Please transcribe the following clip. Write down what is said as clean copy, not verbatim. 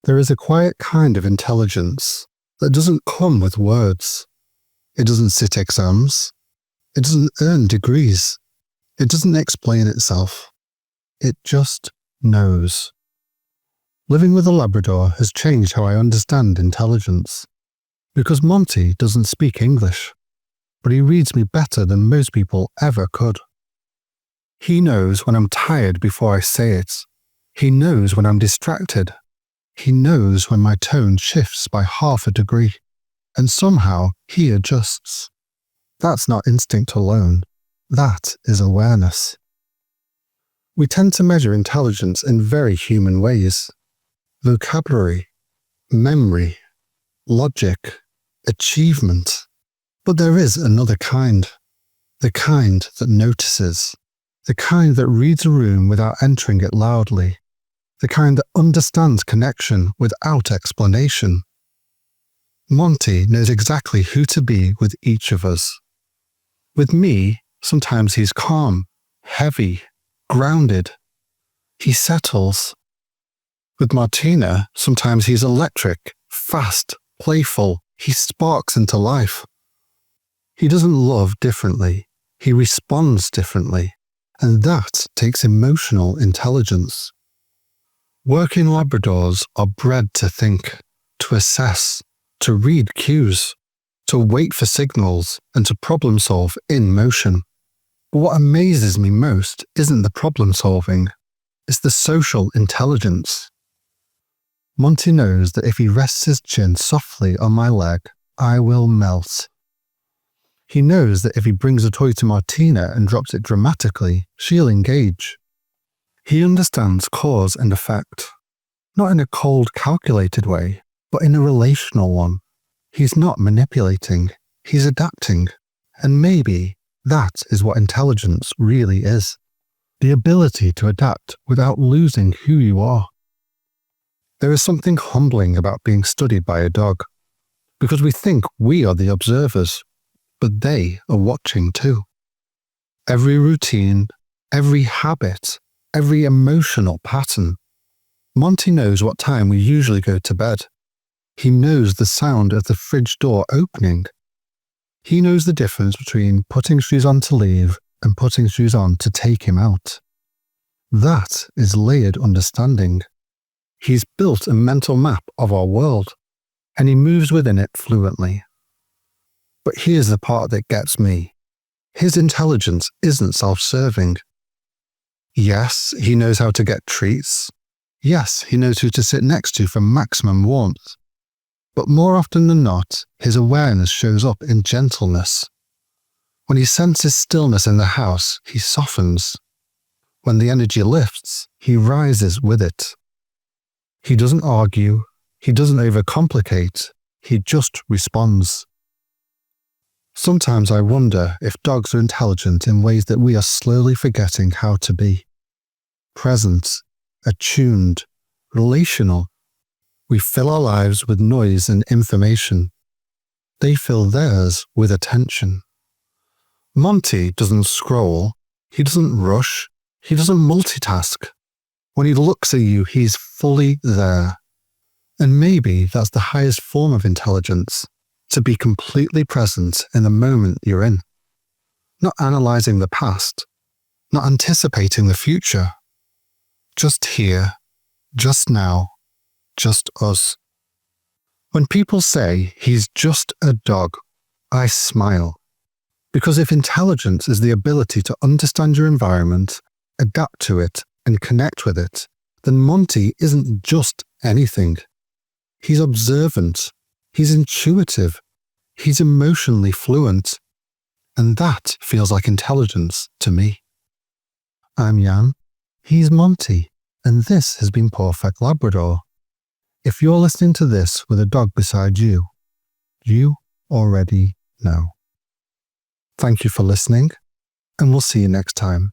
There is a quiet kind of intelligence that doesn't come with words. It doesn't sit exams. It doesn't earn degrees. It doesn't explain itself. It just knows. Living with a Labrador has changed how I understand intelligence. Because Monty doesn't speak English, but he reads me better than most people ever could. He knows when I'm tired before I say it. He knows when I'm distracted. He knows when my tone shifts by half a degree, and somehow he adjusts. That's not instinct alone. That is awareness. We tend to measure intelligence in very human ways. Vocabulary, memory, logic, achievement. But there is another kind. The kind that notices. The kind that reads a room without entering it loudly. The kind that understands connection without explanation. Monty knows exactly who to be with each of us. With me, sometimes he's calm, heavy, grounded. He settles. With Martina, sometimes he's electric, fast, playful. He sparks into life. He doesn't love differently. He responds differently. And that takes emotional intelligence. Working Labradors are bred to think, to assess, to read cues, to wait for signals, and to problem solve in motion. But what amazes me most isn't the problem solving, it's the social intelligence. Monty knows that if he rests his chin softly on my leg, I will melt. He knows that if he brings a toy to Martina and drops it dramatically, she'll engage. He understands cause and effect, not in a cold, calculated way, but in a relational one. He's not manipulating, he's adapting, and maybe that is what intelligence really is. The ability to adapt without losing who you are. There is something humbling about being studied by a dog, because we think we are the observers, but they are watching too. Every routine, every habit, every emotional pattern. Monty knows what time we usually go to bed. He knows the sound of the fridge door opening. He knows the difference between putting shoes on to leave and putting shoes on to take him out. That is layered understanding. He's built a mental map of our world, and he moves within it fluently. But here's the part that gets me. His intelligence isn't self-serving. Yes, he knows how to get treats. Yes, he knows who to sit next to for maximum warmth. But more often than not, his awareness shows up in gentleness. When he senses stillness in the house, he softens. When the energy lifts, he rises with it. He doesn't argue, he doesn't overcomplicate, he just responds. Sometimes I wonder if dogs are intelligent in ways that we are slowly forgetting how to be. Present, attuned, relational. We fill our lives with noise and information. They fill theirs with attention. Monty doesn't scroll, he doesn't rush, he doesn't multitask. When he looks at you, he's fully there. And maybe that's the highest form of intelligence, to be completely present in the moment you're in. Not analyzing the past, not anticipating the future. Just here, just now, just us. When people say he's just a dog, I smile. Because if intelligence is the ability to understand your environment, adapt to it, and connect with it, then Monty isn't just anything. He's observant, he's intuitive, he's emotionally fluent, and that feels like intelligence to me. I'm Yann, he's Monty, and this has been Pawfect Labrador. If you're listening to this with a dog beside you, you already know. Thank you for listening, and we'll see you next time.